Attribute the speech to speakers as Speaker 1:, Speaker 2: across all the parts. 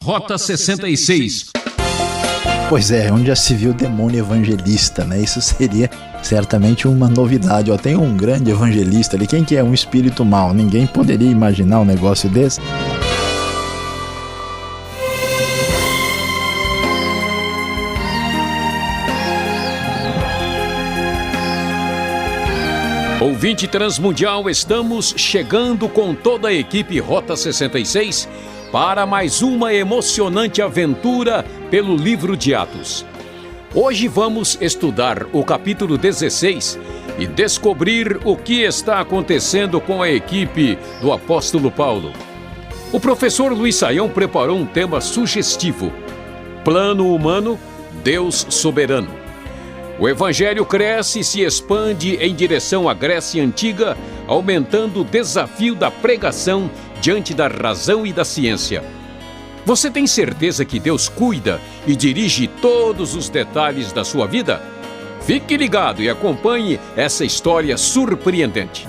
Speaker 1: Rota 66.
Speaker 2: Pois é, onde já se viu demônio evangelista, né? Isso seria certamente uma novidade. Ó, tem um grande evangelista ali. Quem que é? Um espírito mau. Ninguém poderia imaginar um negócio desse.
Speaker 1: Ouvinte Transmundial, estamos chegando com toda a equipe Rota 66 para mais uma emocionante aventura pelo livro de Atos. Hoje vamos estudar o capítulo 16 e descobrir o que está acontecendo com a equipe do apóstolo Paulo. O professor Luiz Saião preparou um tema sugestivo: Plano humano, Deus soberano. O evangelho cresce e se expande em direção à Grécia Antiga, aumentando o desafio da pregação diante da razão e da ciência. Você tem certeza que Deus cuida e dirige todos os detalhes da sua vida? Fique ligado e acompanhe essa história surpreendente.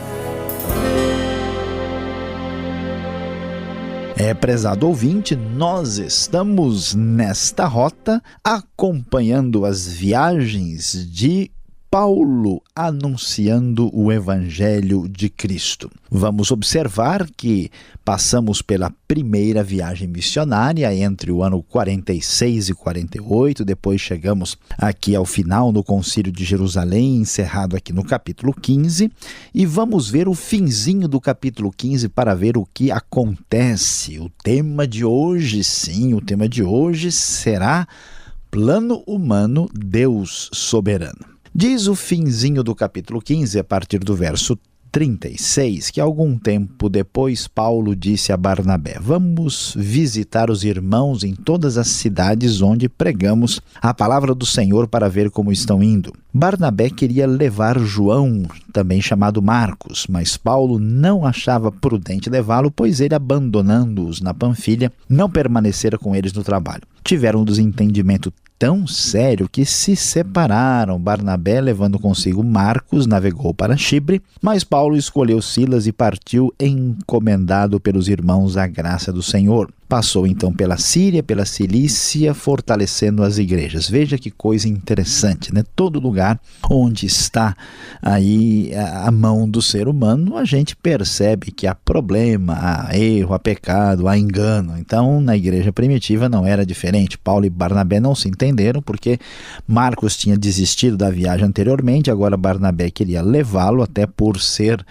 Speaker 2: Prezado ouvinte, nós estamos nesta rota acompanhando as viagens de Paulo anunciando o Evangelho de Cristo. Vamos observar que passamos pela primeira viagem missionária entre o ano 46 e 48, depois chegamos aqui ao final no Concílio de Jerusalém, encerrado aqui no capítulo 15, e vamos ver o finzinho do capítulo 15 para ver o que acontece. O tema de hoje, sim, o tema de hoje será Plano humano, Deus soberano. Diz o finzinho do capítulo 15, a partir do verso 36, que algum tempo depois Paulo disse a Barnabé: vamos visitar os irmãos em todas as cidades onde pregamos a palavra do Senhor para ver como estão indo. Barnabé queria levar João, também chamado Marcos, mas Paulo não achava prudente levá-lo, pois ele, abandonando-os na Panfilha, não permanecera com eles no trabalho. Tiveram um desentendimento tão sério que se separaram. Barnabé, levando consigo Marcos, navegou para Chipre, mas Paulo escolheu Silas e partiu encomendado pelos irmãos à graça do Senhor. Passou então pela Síria, pela Cilícia, fortalecendo as igrejas. Veja que coisa interessante, né? Todo lugar onde está aí a mão do ser humano, a gente percebe que há problema, há erro, há pecado, há engano. Então, na igreja primitiva não era diferente. Paulo e Barnabé não se entenderam porque Marcos tinha desistido da viagem anteriormente, agora Barnabé queria levá-lo, até por ser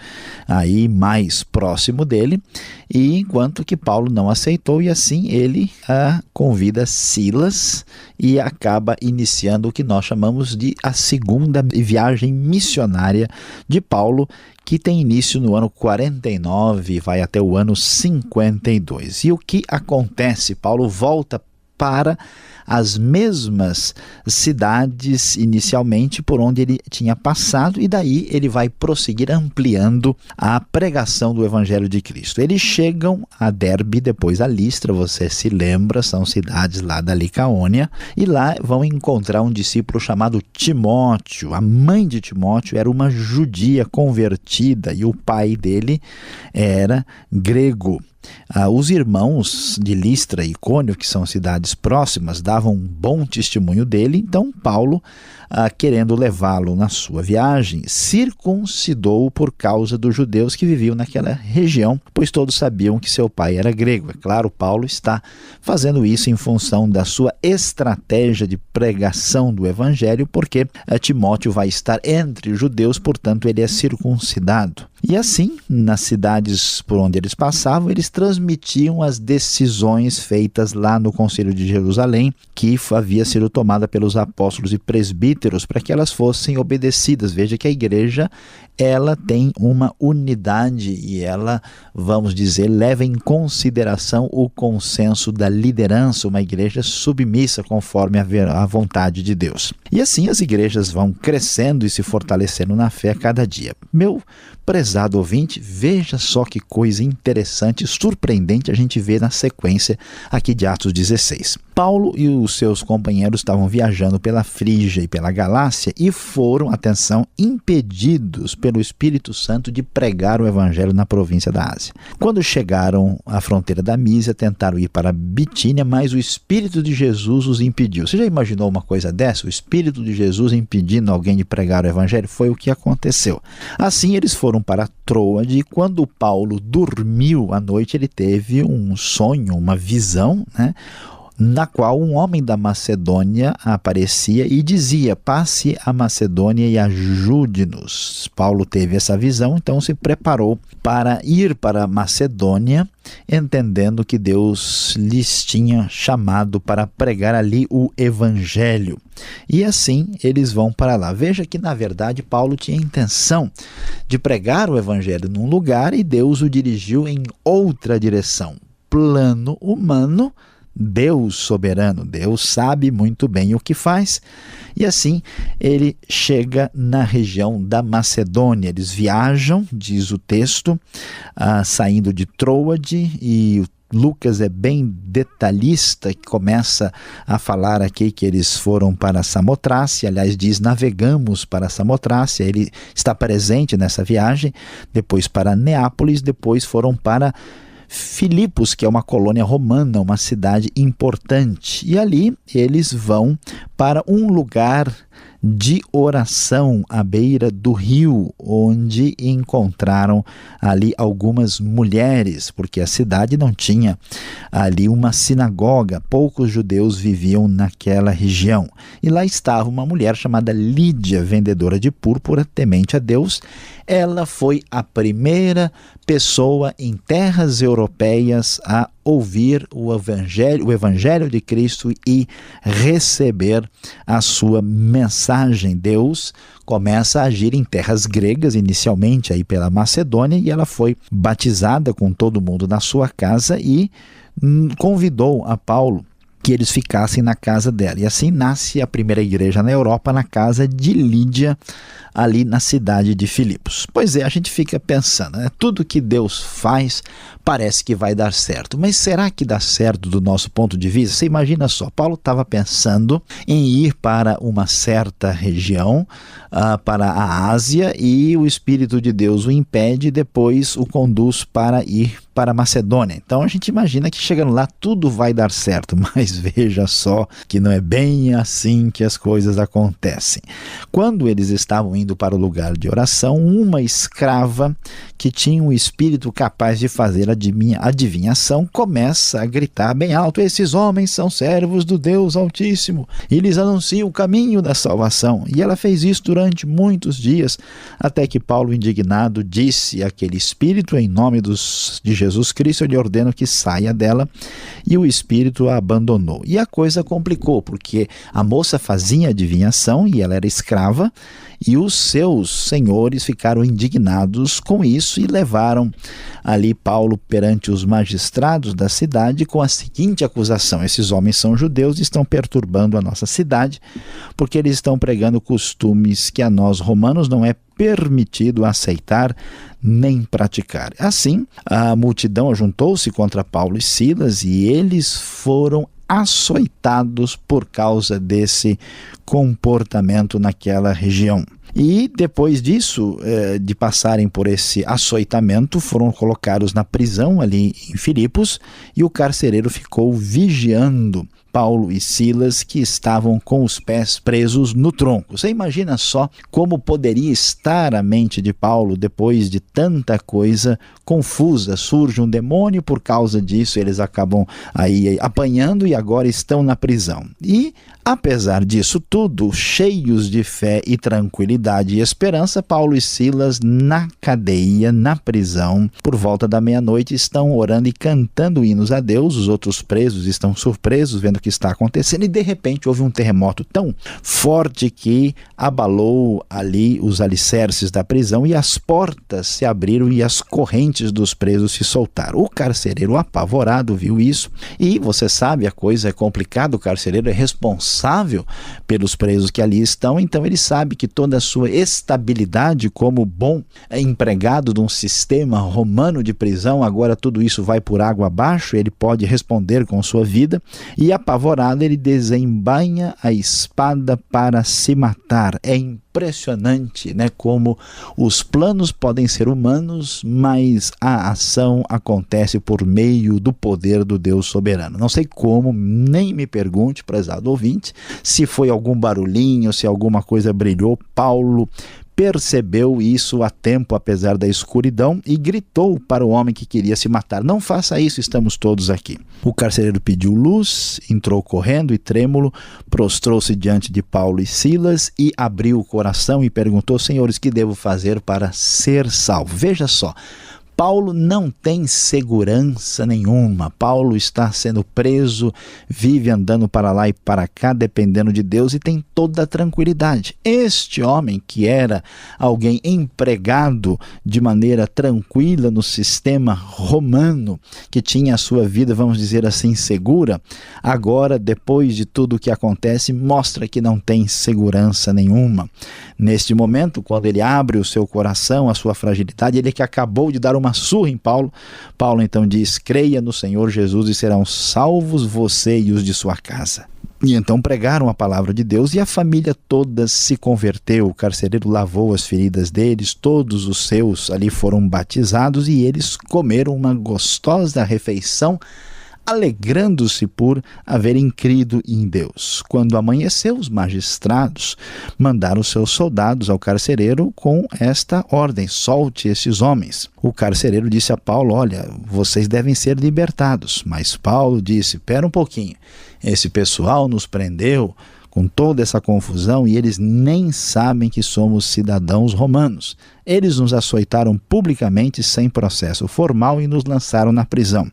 Speaker 2: aí mais próximo dele, e enquanto que Paulo não aceitou, e assim ele convida Silas e acaba iniciando o que nós chamamos de a segunda viagem missionária de Paulo, que tem início no ano 49 e vai até o ano 52. E o que acontece? Paulo volta para as mesmas cidades inicialmente por onde ele tinha passado, e daí ele vai prosseguir ampliando a pregação do Evangelho de Cristo. Eles chegam a Derbe, depois a Listra, você se lembra, são cidades lá da Licaônia, e lá vão encontrar um discípulo chamado Timóteo. A mãe de Timóteo era uma judia convertida e o pai dele era grego. Os irmãos de Listra e Icônio, que são cidades próximas, davam um bom testemunho dele. Então Paulo, querendo levá-lo na sua viagem, circuncidou-o por causa dos judeus que viviam naquela região, pois todos sabiam que seu pai era grego. É claro, Paulo está fazendo isso em função da sua estratégia de pregação do evangelho, porque Timóteo vai estar entre os judeus, portanto ele é circuncidado. E assim, nas cidades por onde eles passavam, eles transmitiam as decisões feitas lá no Concílio de Jerusalém, que havia sido tomada pelos apóstolos e presbíteros, para que elas fossem obedecidas. Veja que a igreja, ela tem uma unidade e ela, vamos dizer, leva em consideração o consenso da liderança, uma igreja submissa conforme a vontade de Deus. E assim as igrejas vão crescendo e se fortalecendo na fé a cada dia. Meu prezado ouvinte, veja só que coisa interessante, surpreendente a gente vê na sequência aqui de Atos 16. Paulo e os seus companheiros estavam viajando pela Frígia e pela Galácia e foram, atenção, impedidos pelo Espírito Santo de pregar o evangelho na província da Ásia. Quando chegaram à fronteira da Mísia, tentaram ir para Bitínia, mas o Espírito de Jesus os impediu. Você já imaginou uma coisa dessa? O Espírito de Jesus impedindo alguém de pregar o evangelho? Foi o que aconteceu. Assim, eles foram para Troade e quando Paulo dormiu à noite, ele teve um sonho, uma visão, na qual um homem da Macedônia aparecia e dizia: passe a Macedônia e ajude-nos. Paulo teve essa visão, então se preparou para ir para a Macedônia, entendendo que Deus lhes tinha chamado para pregar ali o evangelho. E assim eles vão para lá. Veja que, na verdade, Paulo tinha a intenção de pregar o evangelho num lugar e Deus o dirigiu em outra direção. Plano humano, Deus soberano, Deus sabe muito bem o que faz, e assim ele chega na região da Macedônia. Eles viajam, diz o texto, saindo de Troade, e Lucas é bem detalhista, que começa a falar aqui que eles foram para Samotrácia, aliás diz: navegamos para Samotrácia. Ele está presente nessa viagem, depois para Neápolis, depois foram para Filipos, que é uma colônia romana, uma cidade importante. E ali eles vão para um lugar de oração à beira do rio, onde encontraram ali algumas mulheres, porque a cidade não tinha ali uma sinagoga, poucos judeus viviam naquela região. E lá estava uma mulher chamada Lídia, vendedora de púrpura, temente a Deus. Ela foi a primeira pessoa em terras europeias a ouvir o evangelho de Cristo e receber a sua mensagem. Deus começa a agir em terras gregas, inicialmente aí pela Macedônia, e ela foi batizada com todo mundo na sua casa e convidou a Paulo que eles ficassem na casa dela. E assim nasce a primeira igreja na Europa, na casa de Lídia, ali na cidade de Filipos. Pois é, a gente fica pensando, tudo que Deus faz parece que vai dar certo, mas será que dá certo do nosso ponto de vista? Você imagina só, Paulo estava pensando em ir para uma certa região, para a Ásia, e o Espírito de Deus o impede e depois o conduz para ir para a Macedônia. Então a gente imagina que chegando lá tudo vai dar certo, mas veja só que não é bem assim que as coisas acontecem. Quando eles estavam indo para o lugar de oração, uma escrava que tinha um espírito capaz de fazer adivinhação começa a gritar bem alto: esses homens são servos do Deus Altíssimo e lhes anunciam o caminho da salvação. E ela fez isso durante muitos dias, até que Paulo, indignado, disse àquele espírito: em nome de Jesus Cristo, eu lhe ordeno que saia dela, e o espírito a abandonou. E a coisa complicou, porque a moça fazia adivinhação e ela era escrava, e os seus senhores ficaram indignados com isso e levaram ali Paulo perante os magistrados da cidade com a seguinte acusação: esses homens são judeus e estão perturbando a nossa cidade, porque eles estão pregando costumes que a nós romanos não é permitido aceitar nem praticar. Assim, a multidão ajuntou-se contra Paulo e Silas e eles foram açoitados por causa desse comportamento naquela região. E depois disso, de passarem por esse açoitamento, foram colocados na prisão ali em Filipos, e o carcereiro ficou vigiando Paulo e Silas, que estavam com os pés presos no tronco. Você imagina só como poderia estar a mente de Paulo depois de tanta coisa confusa. Surge um demônio, por causa disso eles acabam aí apanhando e agora estão na prisão. E apesar disso tudo, cheios de fé e tranquilidade e esperança, Paulo e Silas na cadeia, na prisão, por volta da meia-noite, estão orando e cantando hinos a Deus. Os outros presos estão surpresos vendo o que está acontecendo, e de repente houve um terremoto tão forte que abalou ali os alicerces da prisão e as portas se abriram e as correntes dos presos se soltaram. O carcereiro, apavorado, viu isso, e você sabe, a coisa é complicada, o carcereiro é responsável pelos presos que ali estão, então ele sabe que toda a sua estabilidade como bom empregado de um sistema romano de prisão, agora tudo isso vai por água abaixo, ele pode responder com sua vida, e apavorado ele desembainha a espada para se matar. É impressionante, né, como os planos podem ser humanos, mas a ação acontece por meio do poder do Deus soberano. Não sei como, nem me pergunte, prezado ouvinte, se foi algum barulhinho, se alguma coisa brilhou. Paulo percebeu isso a tempo, apesar da escuridão, e gritou para o homem que queria se matar: não faça isso, estamos todos aqui. O carcereiro pediu luz, entrou correndo e trêmulo, prostrou-se diante de Paulo e Silas e abriu o coração e perguntou: senhores, que devo fazer para ser salvo? Veja só, Paulo não tem segurança nenhuma. Paulo está sendo preso, vive andando para lá e para cá, dependendo de Deus, e tem toda a tranquilidade. Este homem, que era alguém empregado de maneira tranquila no sistema romano, que tinha a sua vida, vamos dizer assim, segura, agora, depois de tudo o que acontece, mostra que não tem segurança nenhuma. Neste momento, quando ele abre o seu coração, a sua fragilidade, ele que acabou de dar uma surra em Paulo, Paulo então diz: creia no Senhor Jesus e serão salvos você e os de sua casa. E então pregaram a palavra de Deus e a família toda se converteu. O carcereiro lavou as feridas deles, todos os seus ali foram batizados e eles comeram uma gostosa refeição, alegrando-se por haverem crido em Deus. Quando amanheceu, os magistrados mandaram seus soldados ao carcereiro com esta ordem: solte esses homens. O carcereiro disse a Paulo: olha, vocês devem ser libertados. Mas Paulo disse: espera um pouquinho, esse pessoal nos prendeu com toda essa confusão e eles nem sabem que somos cidadãos romanos. Eles nos açoitaram publicamente sem processo formal e nos lançaram na prisão.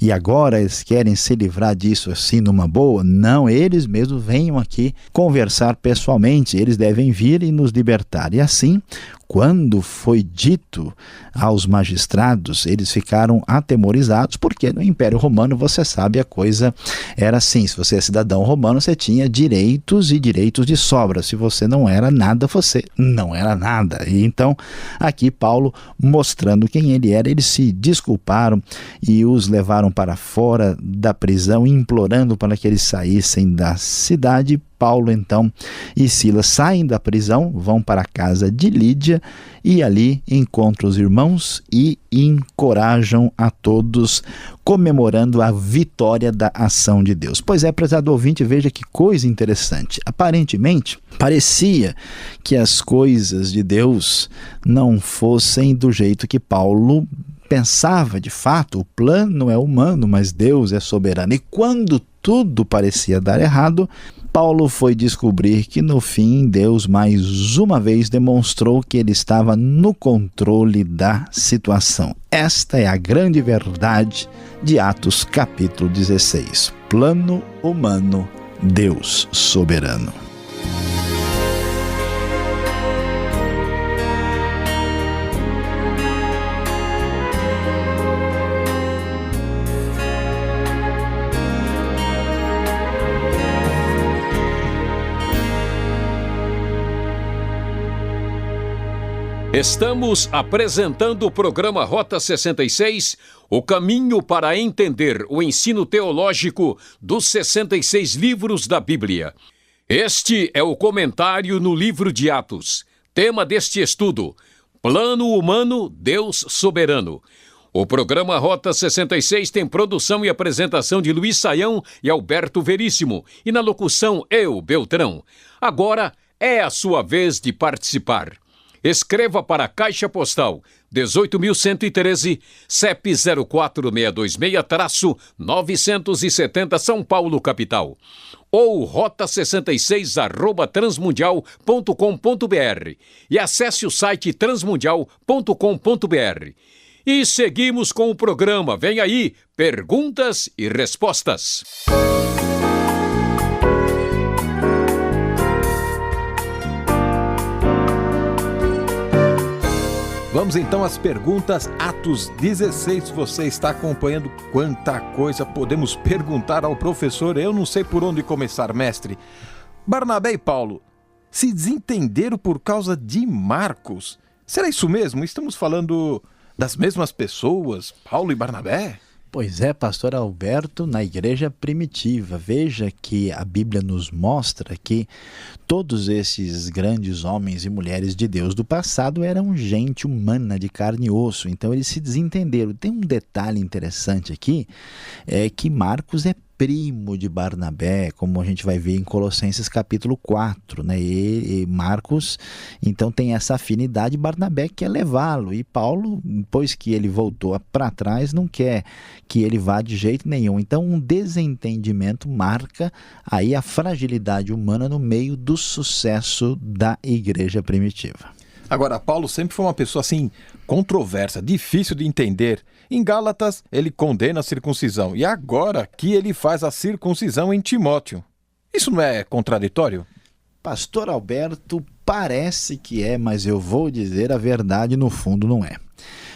Speaker 2: E agora eles querem se livrar disso assim numa boa? Não, eles mesmos venham aqui conversar pessoalmente, eles devem vir e nos libertar. E assim, quando foi dito aos magistrados, eles ficaram atemorizados, porque no Império Romano, você sabe, a coisa era assim: se você é cidadão romano, você tinha direitos e direitos de sobra. Se você não era nada, você não era nada. E então, aqui Paulo, mostrando quem ele era, eles se desculparam e os levaram para fora da prisão, implorando para que eles saíssem da cidade. Paulo então e Silas saem da prisão, vão para a casa de Lídia e ali encontram os irmãos e encorajam a todos, comemorando a vitória da ação de Deus. Pois é, prezado ouvinte, veja que coisa interessante. Aparentemente, parecia que as coisas de Deus não fossem do jeito que Paulo pensava. De fato, o plano é humano, mas Deus é soberano. E quando tudo parecia dar errado, Paulo foi descobrir que no fim Deus mais uma vez demonstrou que ele estava no controle da situação. Esta é a grande verdade de Atos capítulo 16. Plano humano, Deus soberano.
Speaker 1: Estamos apresentando o programa Rota 66, o caminho para entender o ensino teológico dos 66 livros da Bíblia. Este é o comentário no livro de Atos. Tema deste estudo: Plano humano, Deus soberano. O programa Rota 66 tem produção e apresentação de Luiz Saião e Alberto Veríssimo, e na locução eu, Beltrão. Agora é a sua vez de participar. Escreva para a Caixa Postal 18.113, CEP 04626-970 São Paulo, capital. Ou rota66@transmundial.com.br e acesse o site transmundial.com.br. E seguimos com o programa. Vem aí, perguntas e respostas.
Speaker 3: Vamos então às perguntas. Atos 16, você está acompanhando. Quanta coisa podemos perguntar ao professor. Eu não sei por onde começar, mestre. Barnabé e Paulo, se desentenderam por causa de Marcos. Será isso mesmo? Estamos falando das mesmas pessoas, Paulo e Barnabé?
Speaker 2: Pois é, pastor Alberto, na igreja primitiva. Veja que a Bíblia nos mostra que todos esses grandes homens e mulheres de Deus do passado eram gente humana, de carne e osso. Então eles se desentenderam. Tem um detalhe interessante aqui, é que Marcos é primo de Barnabé, como a gente vai ver em Colossenses capítulo 4, né? E Marcos, então, tem essa afinidade, Barnabé quer levá-lo, e Paulo, depois que ele voltou para trás, não quer que ele vá de jeito nenhum. Então, um desentendimento marca aí a fragilidade humana no meio do sucesso da igreja primitiva.
Speaker 3: Agora, Paulo sempre foi uma pessoa assim, controversa, difícil de entender. Em Gálatas, ele condena a circuncisão. E agora que ele faz a circuncisão em Timóteo. Isso não é contraditório?
Speaker 2: Pastor Alberto, parece que é, mas eu vou dizer a verdade, no fundo não é.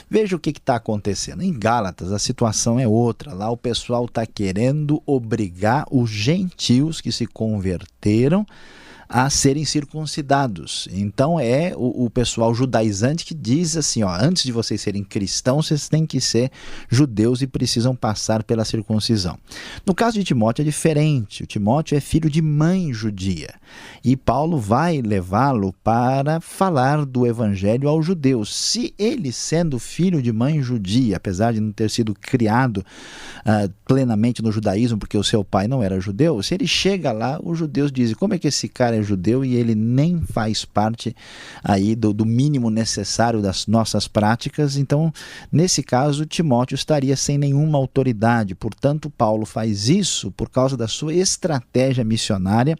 Speaker 2: Veja o que está acontecendo. Em Gálatas a situação é outra. Lá o pessoal está querendo obrigar os gentios que se converteram a serem circuncidados. Então é o pessoal judaizante que diz assim, ó, antes de vocês serem cristãos, vocês têm que ser judeus e precisam passar pela circuncisão. No caso de Timóteo é diferente. O Timóteo é filho de mãe judia. E Paulo vai levá-lo para falar do evangelho aos judeus. Se ele, sendo filho de mãe judia, apesar de não ter sido criado plenamente no judaísmo, porque o seu pai não era judeu, se ele chega lá, os judeus dizem, como é que esse cara é judeu e ele nem faz parte aí do mínimo necessário das nossas práticas? Então, nesse caso, Timóteo estaria sem nenhuma autoridade. Portanto, Paulo faz isso por causa da sua estratégia missionária.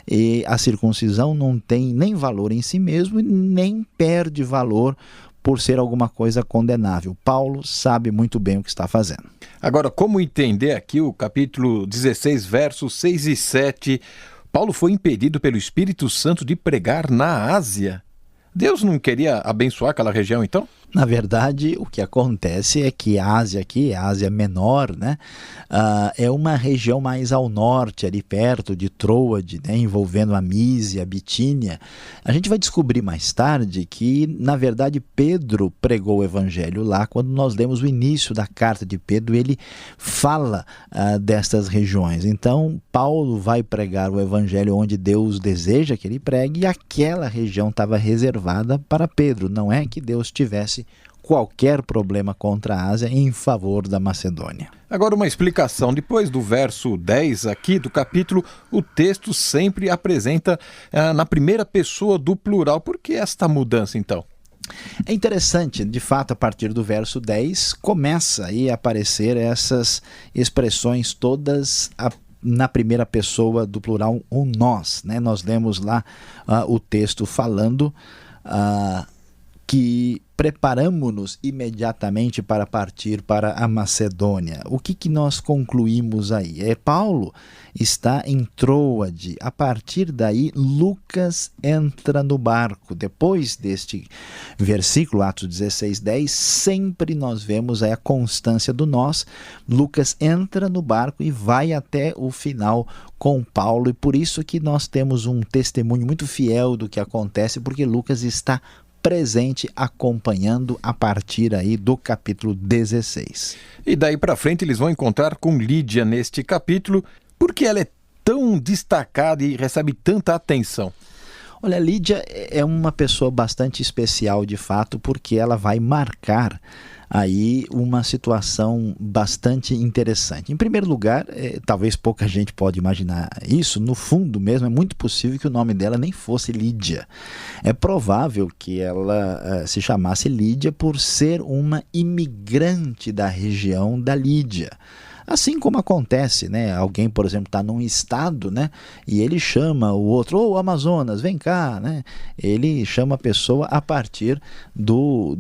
Speaker 2: E a circuncisão não tem nem valor em si mesmo e nem perde valor por ser alguma coisa condenável. Paulo sabe muito bem o que está fazendo.
Speaker 3: Agora, como entender aqui o capítulo 16, versos 6 e 7? Paulo foi impedido pelo Espírito Santo de pregar na Ásia. Deus não queria abençoar aquela região, então?
Speaker 2: Na verdade, o que acontece é que a Ásia aqui, a Ásia Menor, né, é uma região mais ao norte, ali perto de Troade, né, envolvendo a Mísia, a Bitínia. A gente vai descobrir mais tarde que, na verdade, Pedro pregou o evangelho lá. Quando nós lemos o início da carta de Pedro, ele fala destas regiões. Então, Paulo vai pregar o evangelho onde Deus deseja que ele pregue, e aquela região estava reservada para Pedro. Não é que Deus tivesse qualquer problema contra a Ásia em favor da Macedônia.
Speaker 3: Agora uma explicação. Depois do verso 10 aqui do capítulo, o texto sempre apresenta na primeira pessoa do plural. Por que esta mudança, então?
Speaker 2: É interessante, de fato, a partir do verso 10, começa aí a aparecer essas expressões todas na primeira pessoa do plural, o nós, né? Nós lemos lá o texto falando que preparamo-nos imediatamente para partir para a Macedônia. O que nós concluímos aí? Paulo está em Troade. A partir daí, Lucas entra no barco. Depois deste versículo, Atos 16:10, sempre nós vemos aí a constância do nós. Lucas entra no barco e vai até o final com Paulo, e por isso que nós temos um testemunho muito fiel do que acontece, porque Lucas está presente, acompanhando a partir aí do capítulo 16.
Speaker 3: E daí para frente eles vão encontrar com Lídia neste capítulo. Por que ela é tão destacada e recebe tanta atenção?
Speaker 2: Olha, Lídia é uma pessoa bastante especial de fato, porque ela vai marcar aí uma situação bastante interessante. Em primeiro lugar, talvez pouca gente pode imaginar isso, no fundo mesmo é muito possível que o nome dela nem fosse Lídia. É provável que ela se chamasse Lídia por ser uma imigrante da região da Lídia. Assim como acontece, né? Alguém, por exemplo, está num estado, né? E ele chama o outro, ô Amazonas, vem cá, né? Ele chama a pessoa a partir do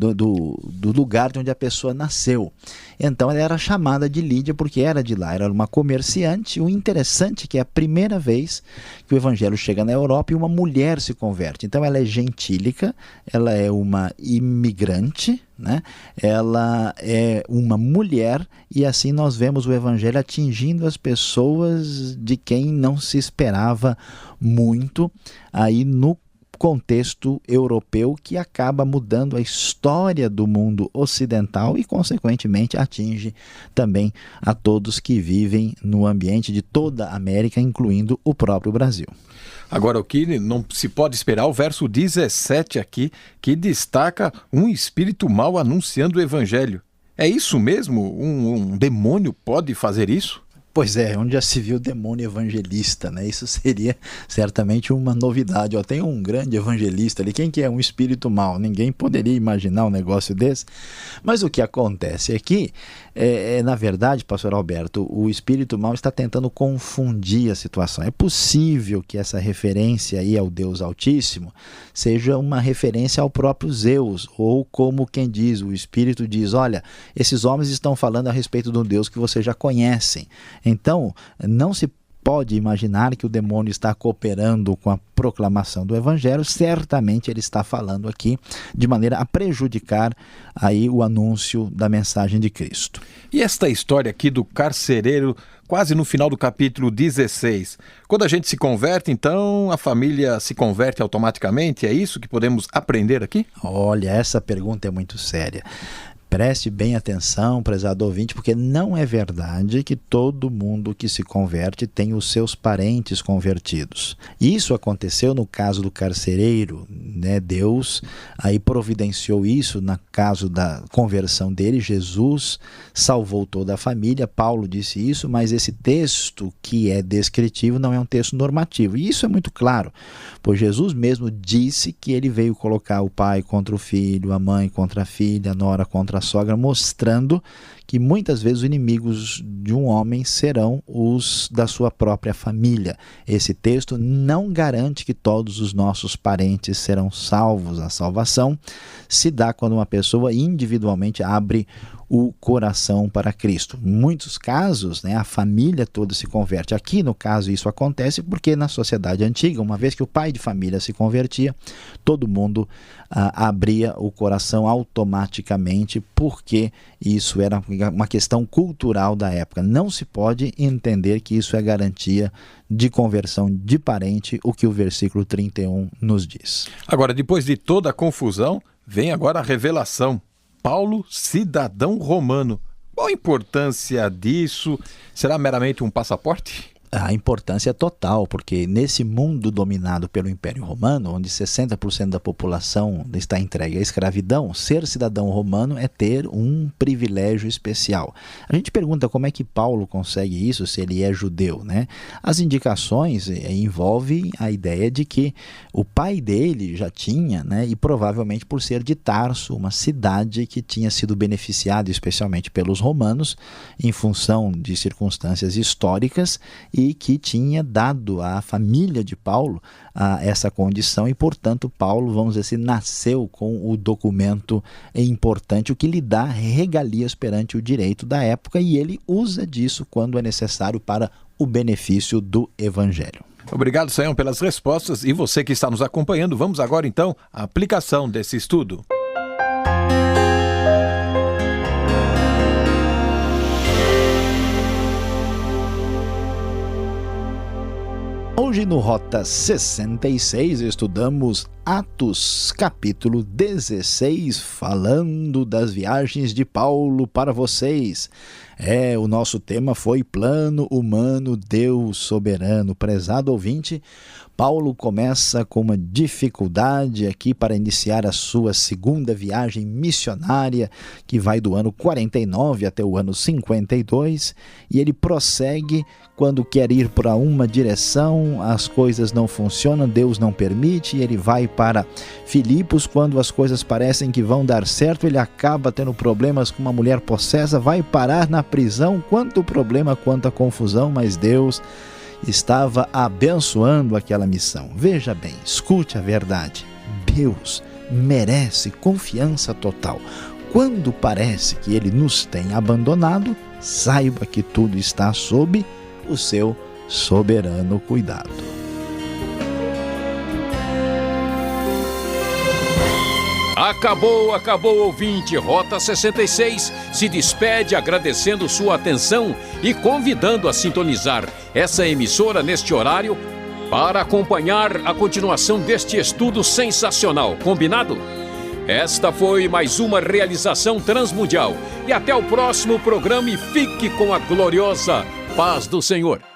Speaker 2: lugar de onde a pessoa nasceu. Então ela era chamada de Lídia porque era de lá, era uma comerciante. O interessante é que é a primeira vez que o evangelho chega na Europa e uma mulher se converte. Então ela é gentílica, ela é uma imigrante, né? Ela é uma mulher e assim nós vemos o evangelho atingindo as pessoas de quem não se esperava muito aí no contexto europeu, que acaba mudando a história do mundo ocidental e, consequentemente, atinge também a todos que vivem no ambiente de toda a América, incluindo o próprio Brasil.
Speaker 3: Agora, o que não se pode esperar, o verso 17 aqui, que destaca um espírito mau anunciando o evangelho. É isso mesmo? Um demônio pode fazer isso?
Speaker 2: Pois é, onde já se viu demônio evangelista, né? Isso seria certamente uma novidade. Ó, tem um grande evangelista ali, quem que é um espírito mau? Ninguém poderia imaginar um negócio desse. Mas o que acontece aqui na verdade, pastor Alberto, o espírito mau está tentando confundir a situação. É possível que essa referência aí ao Deus Altíssimo seja uma referência ao próprio Zeus, ou como quem diz, o espírito diz, olha, esses homens estão falando a respeito de um Deus que vocês já conhecem. Então, não se pode imaginar que o demônio está cooperando com a proclamação do evangelho. Certamente ele está falando aqui de maneira a prejudicar aí o anúncio da mensagem de Cristo.
Speaker 3: E esta história aqui do carcereiro, quase no final do capítulo 16, quando a gente se converte, então a família se converte automaticamente? É isso que podemos aprender aqui?
Speaker 2: Olha, essa pergunta é muito séria. Preste bem atenção, prezado ouvinte, porque não é verdade que todo mundo que se converte tem os seus parentes convertidos. Isso aconteceu no caso do carcereiro, né? Deus aí providenciou isso no caso da conversão dele. Jesus salvou toda a família, Paulo disse isso, mas esse texto que é descritivo não é um texto normativo. E isso é muito claro, pois Jesus mesmo disse que ele veio colocar o pai contra o filho, a mãe contra a filha, a nora contra a sogra, mostrando que muitas vezes os inimigos de um homem serão os da sua própria família. Esse texto não garante que todos os nossos parentes serão salvos. A salvação se dá quando uma pessoa individualmente abre o coração para Cristo. Em muitos casos, né, a família toda se converte. Aqui, no caso, isso acontece porque na sociedade antiga, uma vez que o pai de família se convertia, todo mundo abria o coração automaticamente, porque isso era uma questão cultural da época. Não se pode entender que isso é garantia de conversão de parente, o que o versículo 31 nos diz.
Speaker 3: Agora, depois de toda a confusão, vem agora a revelação. Paulo, cidadão romano. Qual a importância disso? Será meramente um passaporte?
Speaker 2: A importância é total, porque nesse mundo dominado pelo Império Romano, onde 60% da população está entregue à escravidão, ser cidadão romano é ter um privilégio especial. A gente pergunta como é que Paulo consegue isso se ele é judeu, né? As indicações envolvem a ideia de que o pai dele já tinha, né, e provavelmente por ser de Tarso, uma cidade que tinha sido beneficiada especialmente pelos romanos em função de circunstâncias históricas, e que tinha dado à família de Paulo essa condição, e portanto Paulo, vamos dizer assim, nasceu com o documento importante, o que lhe dá regalias perante o direito da época, e ele usa disso quando é necessário para o benefício do evangelho.
Speaker 3: Obrigado, Sayão, pelas respostas, e você que está nos acompanhando, vamos agora então à aplicação desse estudo.
Speaker 2: Hoje no Rota 66 estudamos Atos capítulo 16, falando das viagens de Paulo para vocês. O nosso tema foi Plano Humano, Deus Soberano. Prezado ouvinte, Paulo começa com uma dificuldade aqui para iniciar a sua segunda viagem missionária, que vai do ano 49 até o ano 52, e ele prossegue quando quer ir para uma direção, as coisas não funcionam, Deus não permite, e ele vai para Filipos. Quando as coisas parecem que vão dar certo, ele acaba tendo problemas com uma mulher possessa, vai parar na prisão. Quanto problema, quanta confusão, mas Deus estava abençoando aquela missão. Veja bem, escute a verdade. Deus merece confiança total. Quando parece que Ele nos tem abandonado, saiba que tudo está sob o seu soberano cuidado.
Speaker 1: A Acabou, ouvinte. Rota 66 se despede agradecendo sua atenção e convidando a sintonizar essa emissora neste horário para acompanhar a continuação deste estudo sensacional. Combinado? Esta foi mais uma realização transmundial. E até o próximo programa e fique com a gloriosa paz do Senhor.